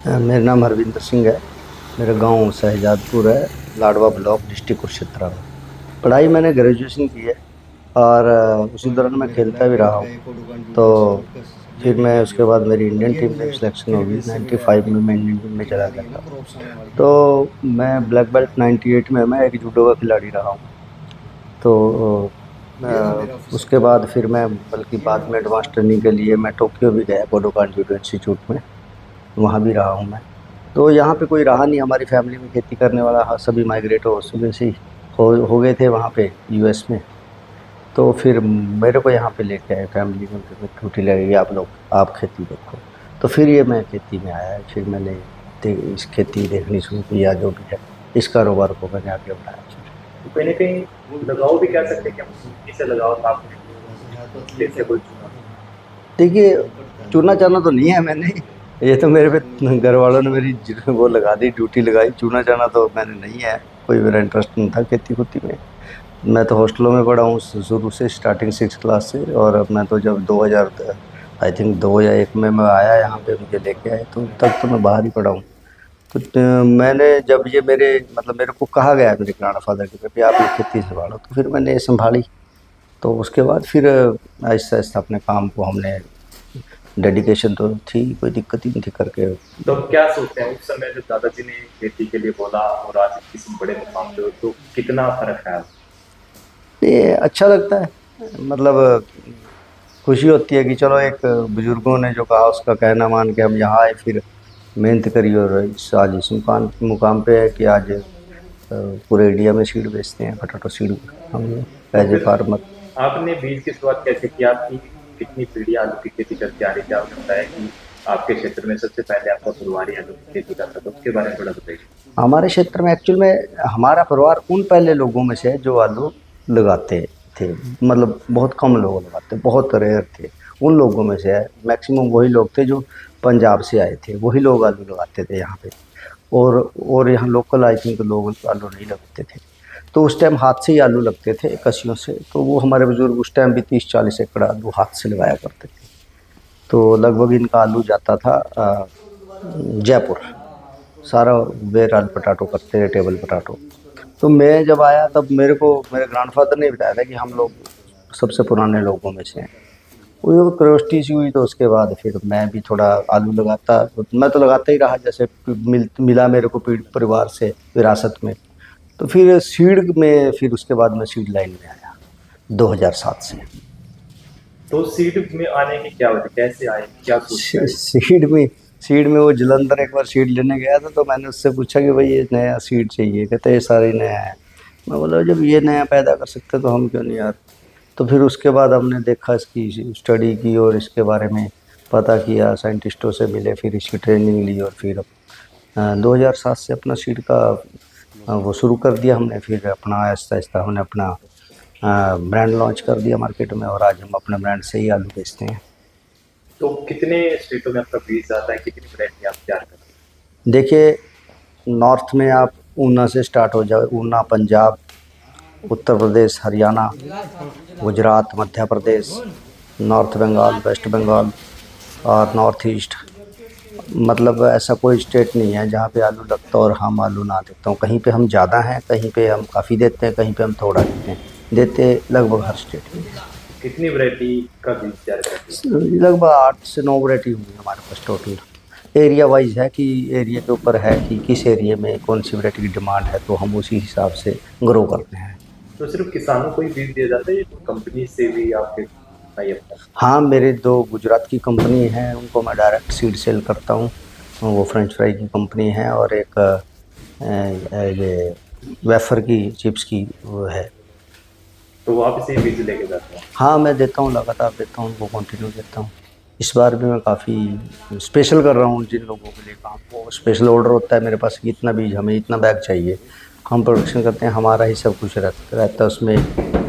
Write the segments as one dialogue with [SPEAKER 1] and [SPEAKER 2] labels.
[SPEAKER 1] मेरा नाम हरविंदर सिंह है। मेरा गांव शहजादपुर है, लाडवा ब्लॉक, डिस्ट्रिक्ट कुरुक्षेत्र में। पढ़ाई मैंने ग्रेजुएशन की है और उसी दौरान मैं खेलता भी रहा हूँ। तो फिर मैं उसके बाद मेरी इंडियन टीम में सिलेक्शन होगी। 95 में मैं इंडियन टीम में चला गया था। तो मैं ब्लैक बेल्ट 98 में मैं एक जूडो का खिलाड़ी रहा हूँ। तो उसके बाद फिर मैं बल्कि बाद में एडवांस ट्रेनिंग के लिए मैं टोक्यो भी गया, कोडोकान जूडो इंस्टीट्यूट में। वहाँ भी रहा हूँ मैं। तो यहाँ पे कोई रहा नहीं हमारी फैमिली में खेती करने वाला। हाँ, सभी माइग्रेट हो सुबह से ही हो गए थे वहाँ पे यूएस में। तो फिर मेरे को यहाँ पे लेके आए फैमिली में, ड्यूटी लगेगी, आप लोग आप खेती देखो। तो फिर ये मैं खेती में आया। फिर मैंने इस खेती देखनी शुरू की, या जो भी है इस कारोबार को मैंने आगे बढ़ाया फिर।
[SPEAKER 2] तो कहीं न कहीं लगाव भी कह सकते हैं कि हम खेती से लगाव था आपने, जैसे कोई चुना।
[SPEAKER 1] देखिए, चुना चाना तो नहीं है मैंने। ये तो मेरे पे घर वालों ने मेरी वो लगा दी, ड्यूटी लगाई। चुना चाना तो मैंने नहीं है, कोई मेरा इंटरेस्ट नहीं था खेती कुती में। मैं तो हॉस्टलों में पढ़ा हूँ शुरू से, स्टार्टिंग 6 क्लास से। और अब मैं तो जब 2000 आई थिंक 2 या 1 में मैं आया यहाँ पे, मुझे लेके आए, तो तब तो मैं बाहर ही पढ़ा हूँ। तो मैंने जब ये मेरे मतलब मेरे को कहा गया मेरे ग्रैंडफादर के कि आप ये खेती संभालो, तो फिर मैंने ये संभाली। तो उसके बाद फिर आहिस्ता आहिस्ता अपने काम को हमने, डेडिकेशन तो थी, कोई दिक्कत ही नहीं थी करके।
[SPEAKER 2] तो अब क्या सोचते हैं उस समय जब दादाजी ने खेती के लिए बोला और आज किसी बड़े मुकाम पे हो, तो कितना फ़र्क है?
[SPEAKER 1] ये अच्छा लगता है, मतलब खुशी होती है कि चलो एक बुजुर्गों ने जो कहा उसका कहना मान के हम यहाँ आए, फिर मेहनत करी और आज इस मुकाम मुकाम पे है कि आज पूरे इंडिया में सीड बेचते हैं, पोटैटो सीड हम
[SPEAKER 2] तो
[SPEAKER 1] एज ए
[SPEAKER 2] फिर
[SPEAKER 1] फार्मर।
[SPEAKER 2] आपने बीज की शुरुआत कैसे की? आपकी कितनी पीढ़ी आलू की खेती करके आ रही थी? आपने बताया कि आपके क्षेत्र में सबसे पहले आपका परिवार ही आलू की खेती करता था, तो उसके बारे में थोड़ा बताइए।
[SPEAKER 1] हमारे क्षेत्र में एक्चुअल में हमारा परिवार उन पहले लोगों में से है जो आलू लगाते थे। मतलब बहुत कम लोग लगाते, बहुत रेयर थे। उन लोगों में से है, मैक्सिमम वही लोग थे जो पंजाब से आए थे, वही लोग आलू लगाते थे यहाँ पे। और यहाँ लोकल आई थिंक लोग आलू नहीं लगाते थे। तो उस टाइम हाथ से ही आलू लगते थे कसियों से। तो वो हमारे बुजुर्ग उस टाइम भी 30-40 एकड़ आलू हाथ से लगाया करते थे। तो लगभग इनका आलू जाता था जयपुर। सारा वेयर आलू पटाटो करते थे, टेबल पटाटो। तो मैं जब आया तब मेरे को मेरे ग्रैंडफादर ने बताया था कि हम लोग सबसे पुराने लोगों में से हैं। वो क्यूरियोसिटी सी हुई, तो उसके बाद फिर मैं भी थोड़ा आलू लगाता, मैं तो लगाता ही रहा, जैसे मिला मेरे को परिवार से विरासत में। तो फिर सीड में, फिर उसके बाद मैं सीड लाइन में आया 2007 से।
[SPEAKER 2] तो सीड में आने की क्या वजह, कैसे आए, क्या सोच के आए?
[SPEAKER 1] सीड में वो जलंधर एक बार सीड लेने गया था, तो मैंने उससे पूछा कि भाई ये नया सीड चाहिए, कहते ये सारे नया है। मैं बोला जब ये नया पैदा कर सकते तो हम क्यों नहीं यार। तो फिर उसके बाद हमने देखा, इसकी स्टडी की और इसके बारे में पता किया, साइंटिस्टों से मिले, फिर इसकी ट्रेनिंग ली। और फिर 2007 से अपना सीड का वो शुरू कर दिया हमने। फिर अपना आहिस्ता आहिस्ता हमने अपना ब्रांड लॉन्च कर दिया मार्केट में, और आज हम अपने ब्रांड से ही आलू बेचते हैं।
[SPEAKER 2] तो कितने स्टेटों में आपका बीज जाता है, कितनी वैरायटी आप तैयार करते हैं?
[SPEAKER 1] देखिए, नॉर्थ में आप ऊना से स्टार्ट हो जाओ, ऊना, पंजाब, उत्तर प्रदेश, हरियाणा, गुजरात, मध्य प्रदेश, नॉर्थ बंगाल, वेस्ट बंगाल और नॉर्थ ईस्ट। मतलब ऐसा कोई स्टेट नहीं है जहाँ पे आलू लगता हो और हम आलू ना देता हूँ। कहीं पे हम ज़्यादा हैं, कहीं पे हम काफ़ी देते हैं, कहीं पे हम थोड़ा देते हैं। देते लगभग हर स्टेट में हैं।
[SPEAKER 2] कितनी वैरायटी का बीज तैयार करते हैं?
[SPEAKER 1] लगभग 8 से 9 वैरायटी होंगी हमारे पास टोटल। एरिया वाइज है कि एरिया के ऊपर है कि किस एरिया में कौन सी वैरायटी की डिमांड है, तो हम उसी हिसाब से ग्रो करते हैं।
[SPEAKER 2] तो सिर्फ किसानों को ही बीज दिया जाता है या कंपनी से भी आपके टाई अप है?
[SPEAKER 1] हाँ, मेरे 2 गुजरात की कंपनी है, उनको मैं डायरेक्ट सीड सेल करता हूँ। वो फ्रेंच फ्राई की कंपनी है, और एक ये वेफर की चिप्स की वो है।
[SPEAKER 2] तो वो आप से ही बीज लेके जाते हैं?
[SPEAKER 1] हाँ, मैं देता हूँ, लगातार देता हूँ, उनको कंटिन्यू देता हूँ। इस बार भी मैं काफ़ी स्पेशल कर रहा हूँ जिन लोगों के लिए काम। वो स्पेशल ऑर्डर होता है मेरे पास कि इतना बीज हमें, इतना बैग चाहिए। हम प्रोडक्शन करते हैं, हमारा ही सब कुछ रहता है उसमें।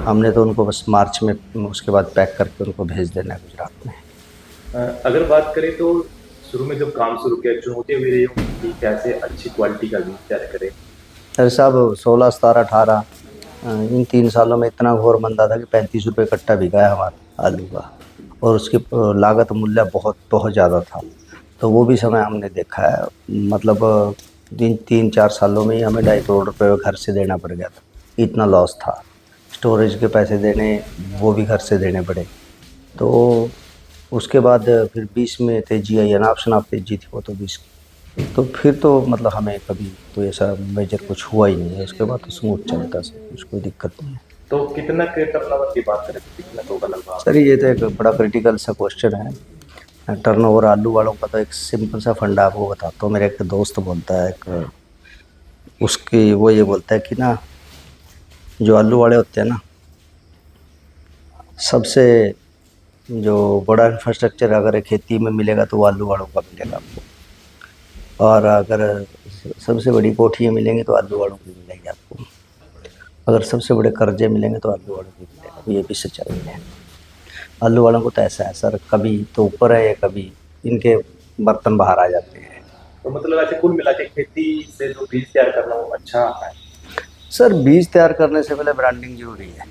[SPEAKER 1] हमने तो उनको बस मार्च में उसके बाद पैक करके उनको भेज देना है गुजरात में।
[SPEAKER 2] अगर बात करें तो शुरू में जब काम शुरू किया, चुनौतियाँ भी रही होंगी कि कैसे अच्छी क्वालिटी का बीज तैयार करें।
[SPEAKER 1] अरे साहब, 16, 17, 18, इन 3 सालों में इतना घोर मंदा था कि 35 रुपये कट्टा बिका है हमारा आलू का। और उसकी लागत मूल्य बहुत बहुत ज़्यादा था। तो वो भी समय हमने देखा है। मतलब 3-4 सालों में ही हमें 2.5 करोड़ रुपये घर से देना पड़ गया था, इतना लॉस था। स्टोरेज के पैसे देने, वो भी घर से देने पड़े। तो उसके बाद फिर 20 में तेजी आई, अनाप शनाप तेजी थी वो तो 20 की। तो फिर तो मतलब हमें कभी तो ऐसा मेजर कुछ हुआ ही नहीं है। उसके बाद तो स्मूथ चलता सब कुछ, कोई दिक्कत नहीं है।
[SPEAKER 2] तो कितना के टर्नओवर की बात करें तो कितना होगा लगभग?
[SPEAKER 1] सर ये तो एक बड़ा क्रिटिकल सा क्वेश्चन है। टर्नओवर आलू वालों का तो एक सिंपल सा फंडा आपको बताता हूँ। मेरा एक दोस्त बोलता है, एक उसकी वो ये बोलता है कि ना, जो आलू वाले होते हैं ना, सबसे जो बड़ा इंफ्रास्ट्रक्चर अगर खेती में मिलेगा तो वो आलू वालों का मिलेगा आपको। और अगर सबसे बड़ी कोठियाँ मिलेंगी तो आलू वालों की मिलेगी आपको। अगर सबसे बड़े कर्जे मिलेंगे तो आलू वालों की मिलेगा। तो ये भी सच्चाई है। आलू वालों को तो ऐसा है सर, कभी तो ऊपर है या कभी इनके बर्तन बाहर आ जाते हैं।
[SPEAKER 2] तो मतलब ऐसे कुल मिला के खेती से जो बीज तैयार करना वो अच्छा है।
[SPEAKER 1] सर बीज तैयार करने से पहले ब्रांडिंग जरूरी है,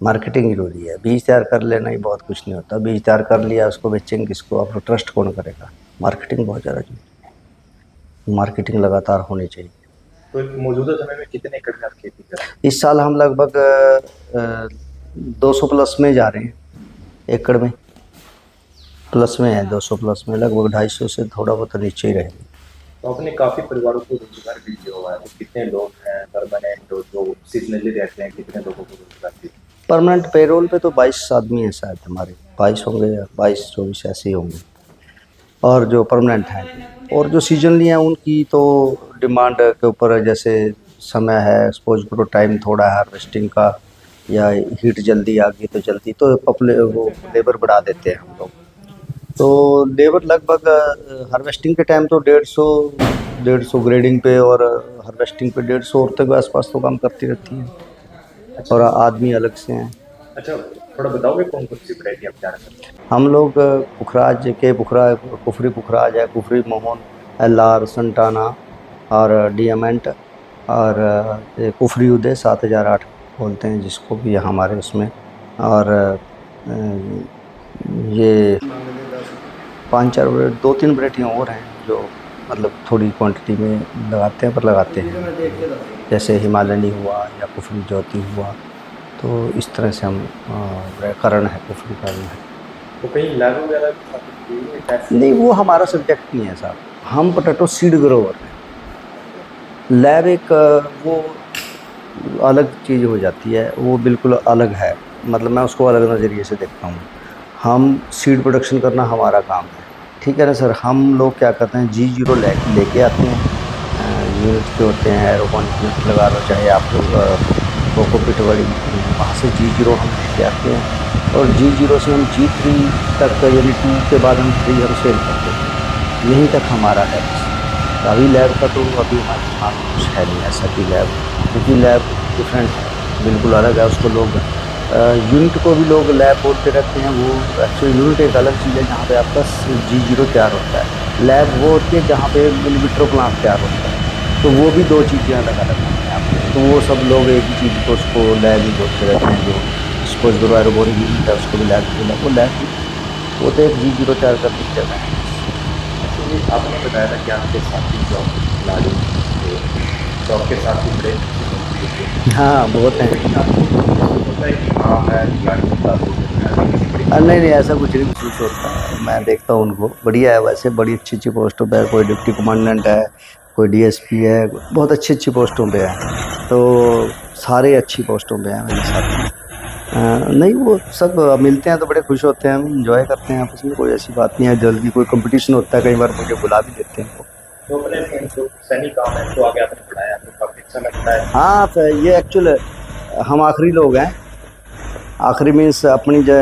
[SPEAKER 1] मार्केटिंग जरूरी है। बीज तैयार कर लेना ही बहुत कुछ नहीं होता। बीज तैयार कर लिया, उसको बेचेंगे किसको? आप ट्रस्ट कौन करेगा? मार्केटिंग बहुत ज़्यादा जरूरी है। मार्केटिंग लगातार होनी चाहिए।
[SPEAKER 2] तो मौजूदा समय में कितने एकड़ में आप खेती कर रहे हैं?
[SPEAKER 1] इस साल हम लगभग 200 प्लस में जा रहे हैं, एकड़ में प्लस में है। 200 प्लस में, लगभग 250 से थोड़ा बहुत नीचे ही रहेंगे।
[SPEAKER 2] तो आपने काफी परिवारों को रोजगार भी दिया हुआ है, तो कितने लोग हैं परमानेंट जो सीजनली रहते हैं, कितने लोगों को रोजगार दिया?
[SPEAKER 1] परमानेंट पेरोल पे तो 22 आदमी हैं शायद हमारे, 22 होंगे या 22-24 ऐसे ही होंगे। और जो परमानेंट हैं, और जो सीजनली हैं उनकी तो डिमांड के ऊपर है। जैसे समय है, सपोज करो टाइम थोड़ा है हार्वेस्टिंग का, या हीट जल्दी आ गई तो जल्दी तो वो लेबर बढ़ा देते हैं हम लोग। तो लेबर लगभग हार्वेस्टिंग के टाइम तो 150 ग्रेडिंग पे, और हार्वेस्टिंग पे 150 औरतें के आसपास तो काम करती रहती हैं,
[SPEAKER 2] अच्छा।
[SPEAKER 1] और आदमी अलग से हैं।
[SPEAKER 2] अच्छा, थोड़ा बताओगे कौन कौन सी वैरायटी आप तैयार करते हैं?
[SPEAKER 1] हम लोग पुखराज के पुखरा कुफरी पुखराज है, कुफरी मोहन, एलआर, संटाना और डियामेंट, और कुफरी उदय 7008 बोलते हैं जिसको भी हमारे उसमें। और ये 5-4 2-3 वैरायटियाँ और हैं जो मतलब थोड़ी क्वांटिटी में लगाते हैं, पर लगाते हैं। जैसे हिमालयनी हुआ या कुफरी ज्योति हुआ। तो इस तरह से हम करण है, कुफरी करण है।
[SPEAKER 2] तो कहीं लैब वगैरह भी स्थापित की हुई है कैसे?
[SPEAKER 1] नहीं, वो हमारा सब्जेक्ट नहीं है साहब। हम पोटैटो सीड ग्रोवर हैं। लैब एक वो अलग चीज़ हो जाती है, वो बिल्कुल अलग है। मतलब मैं उसको अलग नज़रिए से देखता हूँ। हम सीड प्रोडक्शन करना हमारा काम है, ठीक है ना सर। हम लोग क्या करते हैं, G0 लेके आते हैं। यूनिट जो होते हैं, एरोपोनिक यूनिट लगा लो, चाहे आप कोकोपीट वाली, वहाँ से G0 हम लेके आते हैं। और G0 से हम G3 तक, यानी 2 के बाद हम 3 हम सेल करते हैं। यहीं तक हमारा है बस। तो अभी लैब का तो अभी हमारे दिमाग में कुछ है नहीं ऐसा कि लैब, क्योंकि लैब डिफरेंट है, बिल्कुल अलग है। उसको लोग यूनिट को भी लोग लैब बोलते रहते हैं। वो एक्चुअली यूनिट एक अलग चीज़ है जहाँ पे आपका G0 तैयार होता है। लैब वो होती है जहाँ पे मिलीमीटर प्लांट तैयार होता है। तो वो भी दो चीज़ें अलग अलग हैं अपने आप में। तो वो सब लोग एक ही चीज़ को उसको लैब ही बोलते रहते हैं। जो सपोज करो एरोबोनिक यूनिट है, उसको भी लैब बोला, वो लैब ही, वो तो एक G0 तैयार करने की जगह है।
[SPEAKER 2] एक्चुअली आपने बताया था कि आपके साथी जॉब खिलाड़ी थे, तो आपके साथी बड़े अच्छे लोकप्रिय थे।
[SPEAKER 1] हाँ, बहुत
[SPEAKER 2] तो
[SPEAKER 1] हैं।
[SPEAKER 2] कहीं आपको महसूस होता है कि हाँ मैं खिलाड़ी का तो मैं किसी बड़ी
[SPEAKER 1] नहीं नहीं,
[SPEAKER 2] पोस्ट
[SPEAKER 1] ऐसा कुछ नहीं महसूस होता है। मैं देखता हूँ उनको, बढ़िया है वैसे, बड़ी अच्छी अच्छी पोस्टों पे है। कोई डिप्टी कमांडेंट है, कोई डीएसपी है, बहुत अच्छी अच्छी पोस्टों पे है। तो सारे अच्छी पोस्टों पे हैं मेरे साथी। नहीं, वो सब मिलते हैं तो बड़े खुश होते हैं, हम इंजॉय करते हैं आपस में। कोई ऐसी बात नहीं है। जल्दी कोई कंपटीशन होता है, कई बार मुझे बुला भी लेते हैं वो।
[SPEAKER 2] तो अपने जो सैनिक काम है तो आगे आपने बढ़ाया तो काफी अच्छा लगता है।
[SPEAKER 1] हाँ, तो ये एक्चुअल हम आखिरी लोग हैं। आखिरी मीन्स अपनी जो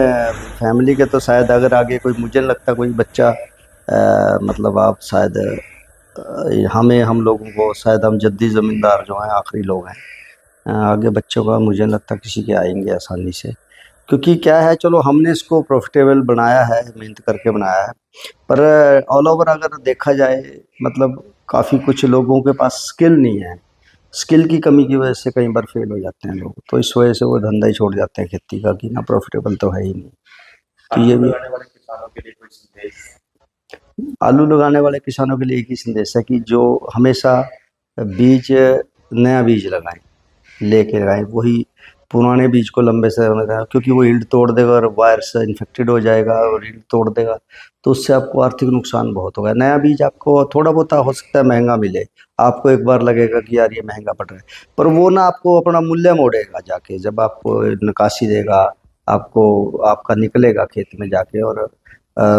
[SPEAKER 1] फैमिली के तो शायद अगर आगे कोई, मुझे नहीं लगता कोई बच्चा मतलब आप शायद हमें, हम लोगों को शायद, हम जद्दी ज़मींदार जो हैं आखिरी लोग हैं। आगे बच्चों का मुझे नहीं लगता किसी के आएंगे आसानी से। क्योंकि क्या है, चलो हमने इसको प्रॉफिटेबल बनाया है, मेहनत करके बनाया है। पर ऑल ओवर अगर देखा जाए, मतलब काफ़ी कुछ लोगों के पास स्किल नहीं है। स्किल की कमी की वजह से कई बार फेल हो जाते हैं लोग। तो इस वजह से वो धंधा ही छोड़ जाते हैं खेती का, कि ना प्रॉफिटेबल तो है ही नहीं। तो ये
[SPEAKER 2] आलू
[SPEAKER 1] भी
[SPEAKER 2] लगाने वाले किसानों के लिए कोई संदेश?
[SPEAKER 1] आलू लगाने वाले किसानों के लिए एक ही संदेश है कि जो हमेशा बीज नया बीज लगाएं, लेके लगाएं। वही पुराने बीज को लंबे समय तक, क्योंकि वो ईल्ड तोड़ देगा और वायरस से इन्फेक्टेड हो जाएगा और ईल्ड तोड़ देगा, तो उससे आपको आर्थिक नुकसान बहुत होगा। नया बीज आपको थोड़ा बहुत हो सकता है महंगा मिले, आपको एक बार लगेगा कि यार ये महंगा पड़ रहा है, पर वो ना आपको अपना मूल्य मोड़ेगा जाके, जब आपको निकासी देगा, आपको आपका निकलेगा खेत में जाके और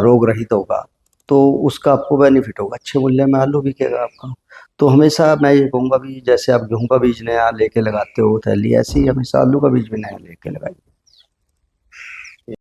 [SPEAKER 1] रोग रहित होगा, तो उसका आपको बेनिफिट होगा, अच्छे मूल्य में आलू बिकेगा आपका। तो हमेशा मैं ये कहूँगा भी जैसे आप गेहूँ का बीज नया लेके लगाते हो थैली, ऐसे ही हमेशा आलू का बीज भी नया लेके लगाइए।